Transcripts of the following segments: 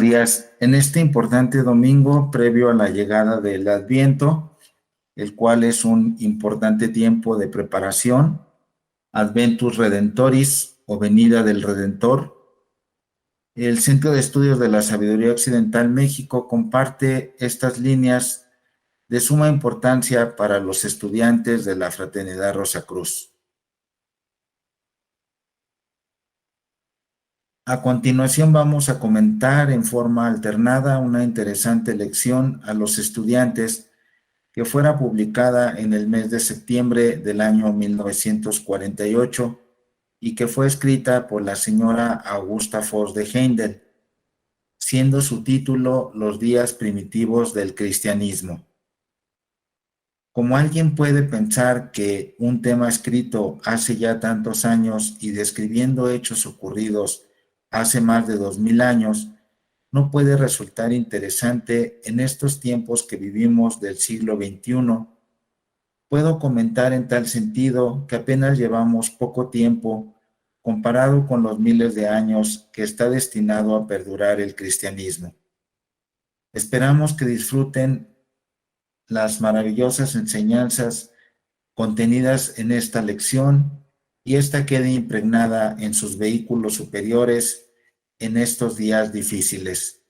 días. En este importante domingo, previo a la llegada del Adviento, el cual es un importante tiempo de preparación, Adventus Redentoris o Venida del Redentor, el Centro de Estudios de la Sabiduría Occidental México comparte estas líneas de suma importancia para los estudiantes de la Fraternidad Rosacruz. A continuación vamos a comentar en forma alternada una interesante lección a los estudiantes que fuera publicada en el mes de septiembre del año 1948 y que fue escrita por la señora Augusta Voss de Heindel, siendo su título Los días primitivos del cristianismo. Como alguien puede pensar que un tema escrito hace ya tantos años y describiendo hechos ocurridos hace más de 2000 años, no puede resultar interesante en estos tiempos que vivimos del siglo XXI. Puedo comentar en tal sentido que apenas llevamos poco tiempo comparado con los miles de años que está destinado a perdurar el cristianismo. Esperamos que disfruten las maravillosas enseñanzas contenidas en esta lección y esta quede impregnada en sus vehículos superiores en estos días difíciles.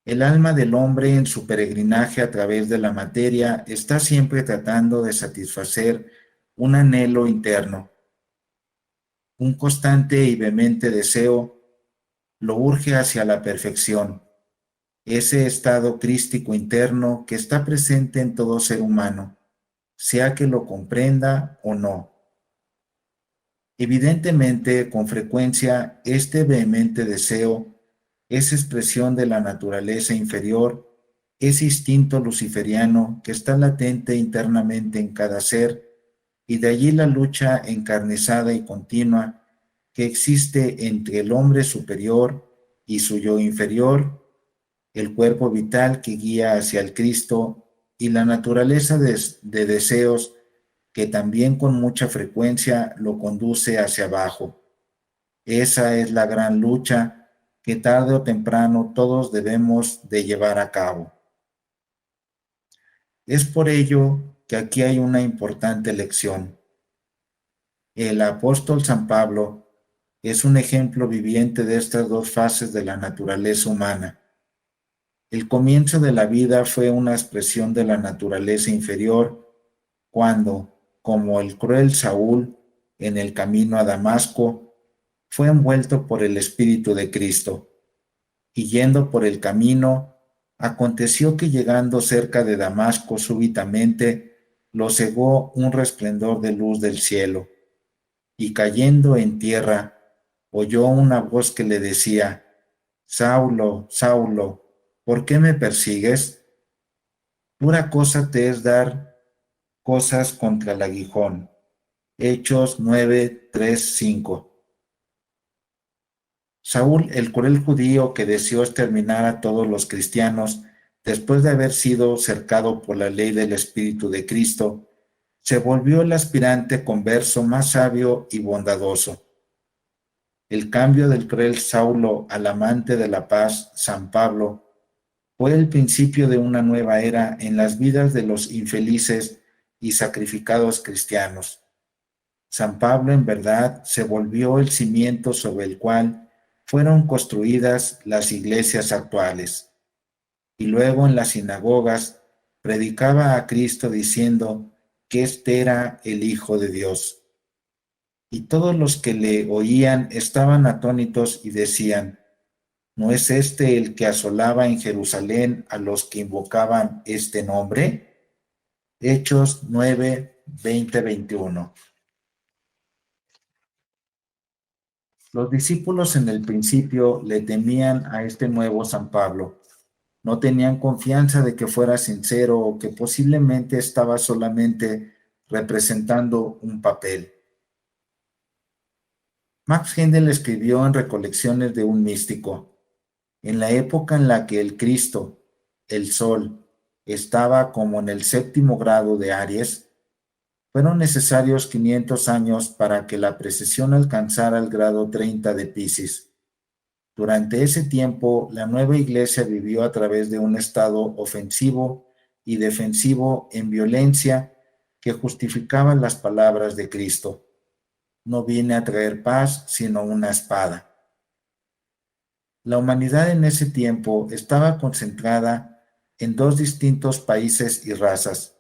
El alma del hombre en su peregrinaje a través de la materia está siempre tratando de satisfacer un anhelo interno. Un constante y vehemente deseo lo urge hacia la perfección, ese estado crístico interno que está presente en todo ser humano, sea que lo comprenda o no. Evidentemente, con frecuencia, este vehemente deseo es expresión de la naturaleza inferior, ese instinto luciferiano que está latente internamente en cada ser, y de allí la lucha encarnizada y continua que existe entre el hombre superior y su yo inferior, el cuerpo vital que guía hacia el Cristo y la naturaleza de deseos que también con mucha frecuencia lo conduce hacia abajo. Esa es la gran lucha que tarde o temprano todos debemos de llevar a cabo. Es por ello que aquí hay una importante lección. El apóstol San Pablo es un ejemplo viviente de estas dos fases de la naturaleza humana. El comienzo de la vida fue una expresión de la naturaleza inferior cuando, como el cruel Saúl en el camino a Damasco, fue envuelto por el Espíritu de Cristo, y yendo por el camino, aconteció que llegando cerca de Damasco súbitamente lo cegó un resplandor de luz del cielo, y cayendo en tierra, oyó una voz que le decía: Saulo, Saulo, ¿por qué me persigues? Dura cosa te es dar cosas contra el aguijón. Hechos 9, 3, 5. Saúl, el cruel judío que deseó exterminar a todos los cristianos, después de haber sido cercado por la ley del Espíritu de Cristo, se volvió el aspirante converso más sabio y bondadoso. El cambio del cruel Saulo al amante de la paz, San Pablo, fue el principio de una nueva era en las vidas de los infelices y sacrificados cristianos. San Pablo en verdad se volvió el cimiento sobre el cual fueron construidas las iglesias actuales. Y luego en las sinagogas predicaba a Cristo diciendo que éste era el Hijo de Dios. Y todos los que le oían estaban atónitos y decían: ¿no es este el que asolaba en Jerusalén a los que invocaban este nombre? Hechos 9, 20, 21. Los discípulos en el principio le temían a este nuevo San Pablo. No tenían confianza de que fuera sincero o que posiblemente estaba solamente representando un papel. Max Hendel escribió en Recolecciones de un místico: en la época en la que el Cristo, el Sol, estaba como en el 7º grado de Aries, fueron necesarios 500 años para que la precesión alcanzara el grado 30 de Piscis. Durante ese tiempo, la nueva iglesia vivió a través de un estado ofensivo y defensivo en violencia que justificaba las palabras de Cristo. No vine a traer paz, sino una espada. La humanidad en ese tiempo estaba concentrada en dos distintos países y razas.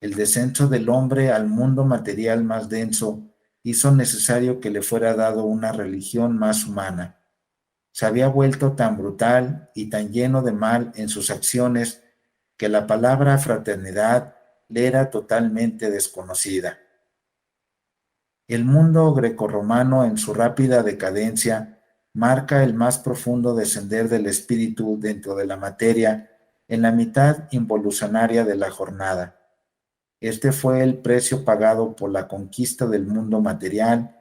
El descenso del hombre al mundo material más denso hizo necesario que le fuera dado una religión más humana. Se había vuelto tan brutal y tan lleno de mal en sus acciones que la palabra fraternidad le era totalmente desconocida. El mundo grecorromano en su rápida decadencia marca el más profundo descender del espíritu dentro de la materia en la mitad involucionaria de la jornada. Este fue el precio pagado por la conquista del mundo material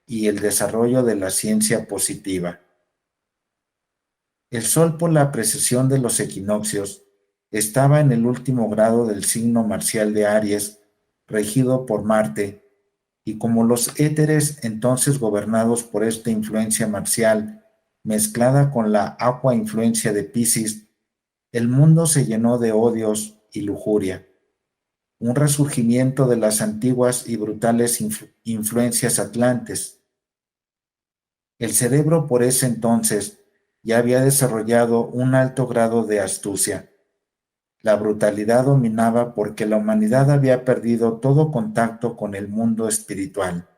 y el desarrollo de la ciencia positiva. El sol, por la precesión de los equinoccios, estaba en el último grado del signo marcial de Aries, regido por Marte, y como los éteres entonces gobernados por esta influencia marcial, mezclada con la aqua influencia de Piscis, el mundo se llenó de odios y lujuria. Un resurgimiento de las antiguas y brutales influencias atlantes. El cerebro por ese entonces ya había desarrollado un alto grado de astucia. La brutalidad dominaba porque la humanidad había perdido todo contacto con el mundo espiritual.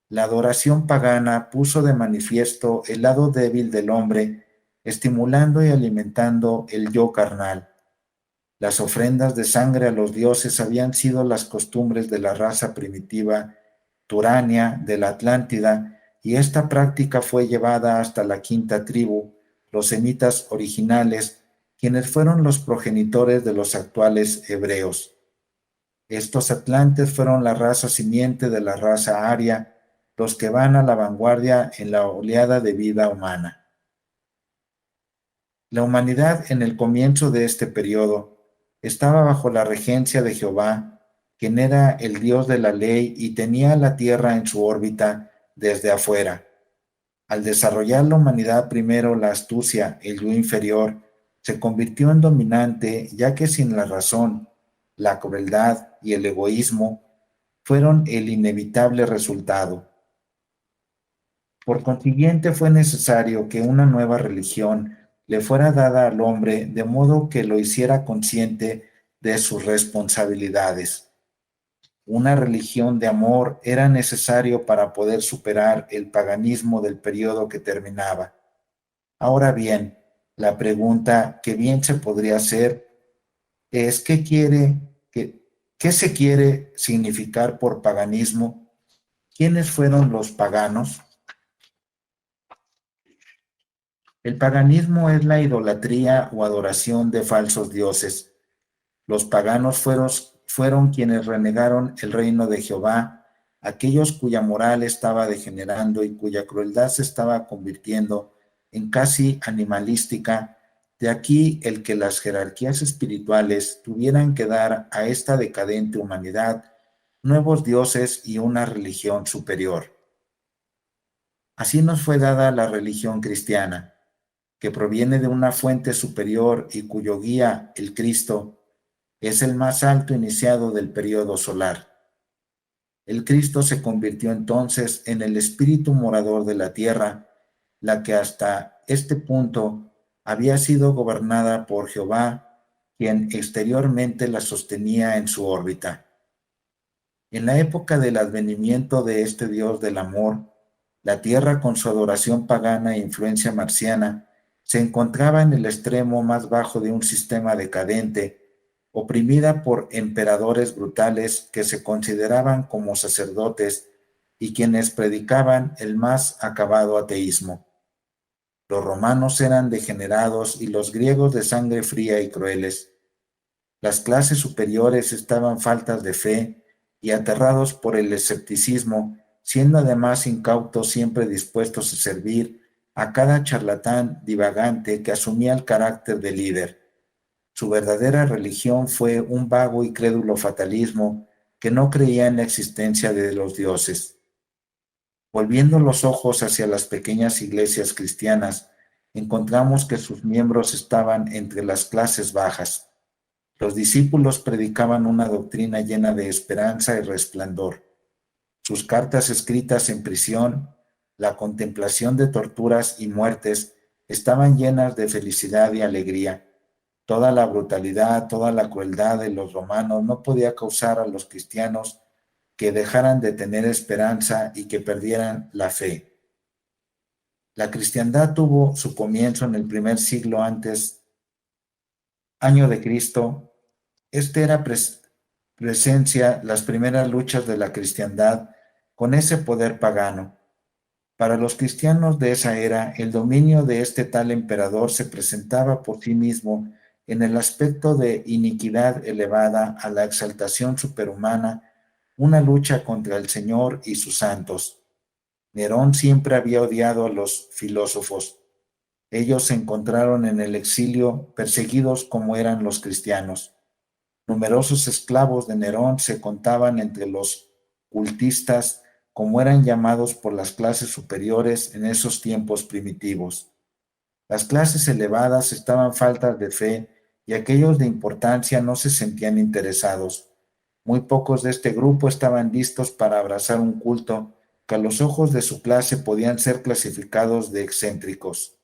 La adoración pagana puso de manifiesto el lado débil del hombre, estimulando y alimentando el yo carnal. Las ofrendas de sangre a los dioses habían sido las costumbres de la raza primitiva turania de la Atlántida, y esta práctica fue llevada hasta la quinta tribu, los semitas originales, quienes fueron los progenitores de los actuales hebreos. Estos atlantes fueron la raza simiente de la raza aria, los que van a la vanguardia en la oleada de vida humana. La humanidad en el comienzo de este periodo estaba bajo la regencia de Jehová, quien era el Dios de la ley y tenía la tierra en su órbita desde afuera. Al desarrollar la humanidad primero la astucia, el yo inferior, se convirtió en dominante, ya que sin la razón, la crueldad y el egoísmo fueron el inevitable resultado. Por consiguiente, fue necesario que una nueva religión le fuera dada al hombre de modo que lo hiciera consciente de sus responsabilidades. Una religión de amor era necesario para poder superar el paganismo del periodo que terminaba. Ahora bien, la pregunta que bien se podría hacer es ¿qué se quiere significar por paganismo? ¿Quiénes fueron los paganos? El paganismo es la idolatría o adoración de falsos dioses. Los paganos fueron quienes renegaron el reino de Jehová, aquellos cuya moral estaba degenerando y cuya crueldad se estaba convirtiendo en casi animalística. De aquí el que las jerarquías espirituales tuvieran que dar a esta decadente humanidad nuevos dioses y una religión superior. Así nos fue dada la religión cristiana, que proviene de una fuente superior y cuyo guía, el Cristo, es el más alto iniciado del período solar. El Cristo se convirtió entonces en el espíritu morador de la tierra, la que hasta este punto había sido gobernada por Jehová, quien exteriormente la sostenía en su órbita. En la época del advenimiento de este Dios del amor, la tierra con su adoración pagana e influencia marciana se encontraba en el extremo más bajo de un sistema decadente, oprimida por emperadores brutales que se consideraban como sacerdotes y quienes predicaban el más acabado ateísmo. Los romanos eran degenerados y los griegos de sangre fría y crueles. Las clases superiores estaban faltas de fe y aterrados por el escepticismo, siendo además incautos, siempre dispuestos a servir a cada charlatán divagante que asumía el carácter de líder. Su verdadera religión fue un vago y crédulo fatalismo que no creía en la existencia de los dioses. Volviendo los ojos hacia las pequeñas iglesias cristianas, encontramos que sus miembros estaban entre las clases bajas. Los discípulos predicaban una doctrina llena de esperanza y resplandor. Sus cartas escritas en prisión, la contemplación de torturas y muertes estaban llenas de felicidad y alegría. Toda la brutalidad, toda la crueldad de los romanos no podía causar a los cristianos que dejaran de tener esperanza y que perdieran la fe. La cristiandad tuvo su comienzo en el primer siglo antes, año de Cristo. Este era presencia las primeras luchas de la cristiandad con ese poder pagano. Para los cristianos de esa era, el dominio de este tal emperador se presentaba por sí mismo en el aspecto de iniquidad elevada a la exaltación superhumana, una lucha contra el Señor y sus santos. Nerón siempre había odiado a los filósofos. Ellos se encontraron en el exilio perseguidos como eran los cristianos. Numerosos esclavos de Nerón se contaban entre los cultistas, como eran llamados por las clases superiores en esos tiempos primitivos. Las clases elevadas estaban faltas de fe y aquellos de importancia no se sentían interesados. Muy pocos de este grupo estaban listos para abrazar un culto que a los ojos de su clase podían ser clasificados de excéntricos.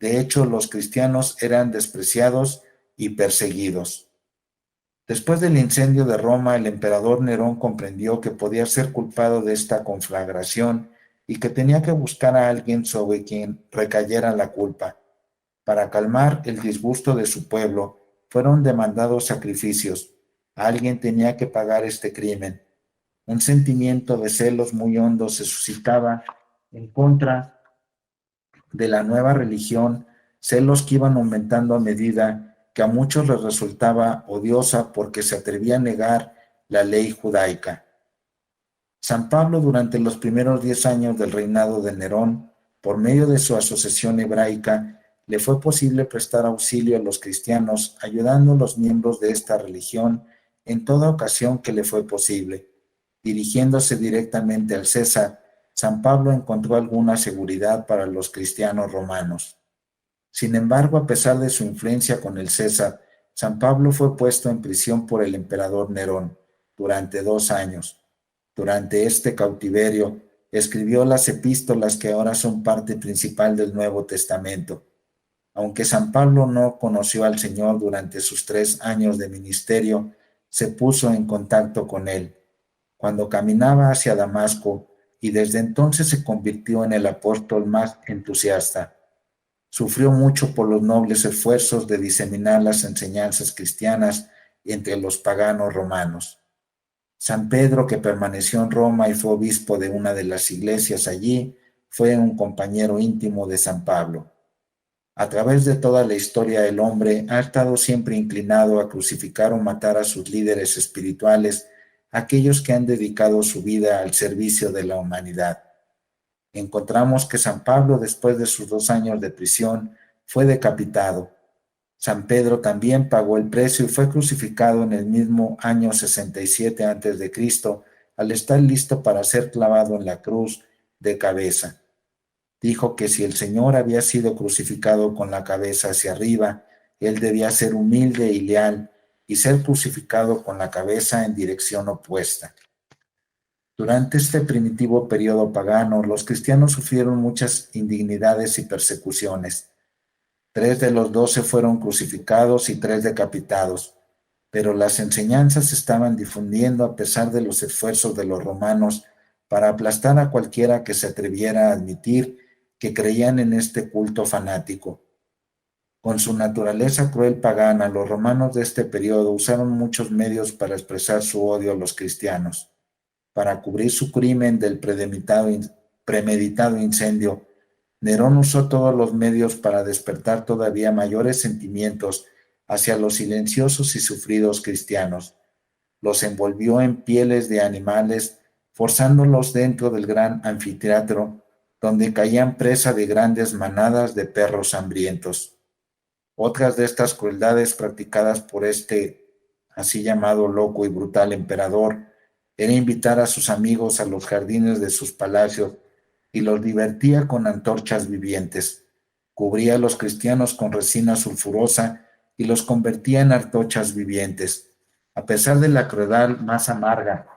De hecho, los cristianos eran despreciados y perseguidos. Después del incendio de Roma, el emperador Nerón comprendió que podía ser culpado de esta conflagración y que tenía que buscar a alguien sobre quien recayera la culpa. Para calmar el disgusto de su pueblo, fueron demandados sacrificios. Alguien tenía que pagar este crimen. Un sentimiento de celos muy hondo se suscitaba en contra de la nueva religión, celos que iban aumentando a medida que a muchos les resultaba odiosa porque se atrevía a negar la ley judaica. San Pablo, durante los primeros 10 años del reinado de Nerón, por medio de su asociación hebraica, le fue posible prestar auxilio a los cristianos, ayudando a los miembros de esta religión en toda ocasión que le fue posible. Dirigiéndose directamente al César, San Pablo encontró alguna seguridad para los cristianos romanos. Sin embargo, a pesar de su influencia con el César, San Pablo fue puesto en prisión por el emperador Nerón durante 2 años. Durante este cautiverio, escribió las epístolas que ahora son parte principal del Nuevo Testamento. Aunque San Pablo no conoció al Señor durante sus 3 años de ministerio, se puso en contacto con él cuando caminaba hacia Damasco y desde entonces se convirtió en el apóstol más entusiasta. Sufrió mucho por los nobles esfuerzos de diseminar las enseñanzas cristianas entre los paganos romanos. San Pedro, que permaneció en Roma y fue obispo de una de las iglesias allí, fue un compañero íntimo de San Pablo. A través de toda la historia, el hombre ha estado siempre inclinado a crucificar o matar a sus líderes espirituales, aquellos que han dedicado su vida al servicio de la humanidad. Encontramos que San Pablo, después de sus 2 años de prisión, fue decapitado. San Pedro también pagó el precio y fue crucificado en el mismo año 67 a.C., al estar listo para ser clavado en la cruz de cabeza. Dijo que si el Señor había sido crucificado con la cabeza hacia arriba, él debía ser humilde y leal y ser crucificado con la cabeza en dirección opuesta. Durante este primitivo periodo pagano, los cristianos sufrieron muchas indignidades y persecuciones. 3 de los 12 fueron crucificados y 3 decapitados, pero las enseñanzas se estaban difundiendo a pesar de los esfuerzos de los romanos para aplastar a cualquiera que se atreviera a admitir que creían en este culto fanático. Con su naturaleza cruel pagana, los romanos de este periodo usaron muchos medios para expresar su odio a los cristianos. Para cubrir su crimen del premeditado incendio, Nerón usó todos los medios para despertar todavía mayores sentimientos hacia los silenciosos y sufridos cristianos. Los envolvió en pieles de animales, forzándolos dentro del gran anfiteatro, donde caían presa de grandes manadas de perros hambrientos. Otras de estas crueldades practicadas por este así llamado loco y brutal emperador era invitar a sus amigos a los jardines de sus palacios y los divertía con antorchas vivientes. Cubría a los cristianos con resina sulfurosa y los convertía en antorchas vivientes. A pesar de la crueldad más amarga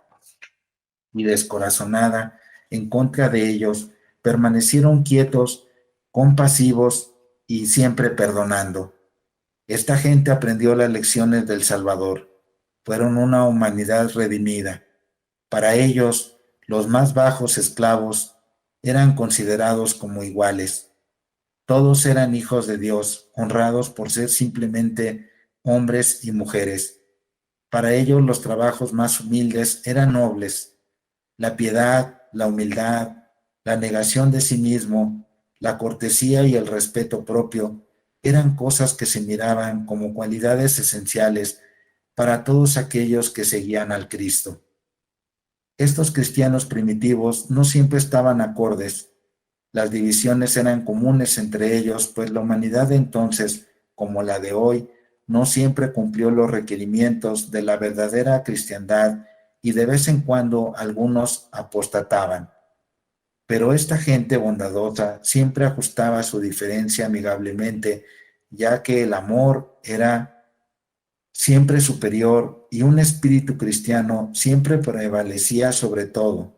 y descorazonada en contra de ellos, permanecieron quietos, compasivos y siempre perdonando. Esta gente aprendió las lecciones del Salvador. Fueron una humanidad redimida. Para ellos, los más bajos esclavos eran considerados como iguales. Todos eran hijos de Dios, honrados por ser simplemente hombres y mujeres. Para ellos los trabajos más humildes eran nobles. La piedad, la humildad, la negación de sí mismo, la cortesía y el respeto propio eran cosas que se miraban como cualidades esenciales para todos aquellos que seguían al Cristo. Estos cristianos primitivos no siempre estaban acordes. Las divisiones eran comunes entre ellos, pues la humanidad de entonces, como la de hoy, no siempre cumplió los requerimientos de la verdadera cristiandad y de vez en cuando algunos apostataban. Pero esta gente bondadosa siempre ajustaba su diferencia amigablemente, ya que el amor era siempre superior y un espíritu cristiano siempre prevalecía sobre todo.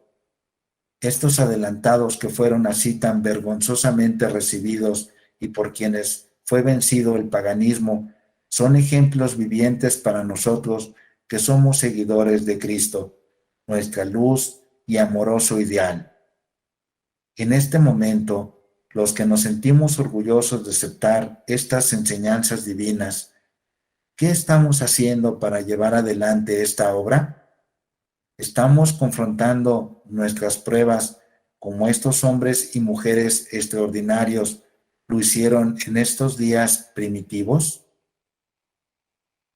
Estos adelantados que fueron así tan vergonzosamente recibidos y por quienes fue vencido el paganismo, son ejemplos vivientes para nosotros que somos seguidores de Cristo, nuestra luz y amoroso ideal. En este momento, los que nos sentimos orgullosos de aceptar estas enseñanzas divinas, ¿qué estamos haciendo para llevar adelante esta obra? ¿Estamos confrontando nuestras pruebas como estos hombres y mujeres extraordinarios lo hicieron en estos días primitivos?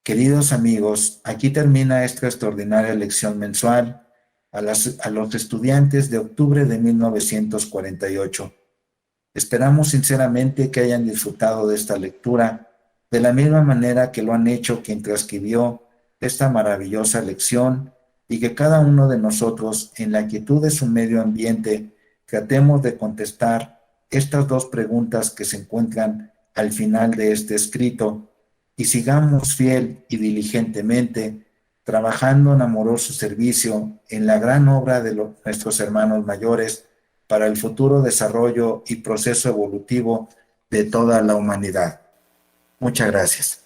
Queridos amigos, aquí termina esta extraordinaria lección mensual a los estudiantes de octubre de 1948. Esperamos sinceramente que hayan disfrutado de esta lectura de la misma manera que lo han hecho quien transcribió esta maravillosa lección y que cada uno de nosotros, en la quietud de su medio ambiente, tratemos de contestar estas dos preguntas que se encuentran al final de este escrito y sigamos fiel y diligentemente trabajando en amoroso servicio en la gran obra de nuestros hermanos mayores para el futuro desarrollo y proceso evolutivo de toda la humanidad. Muchas gracias.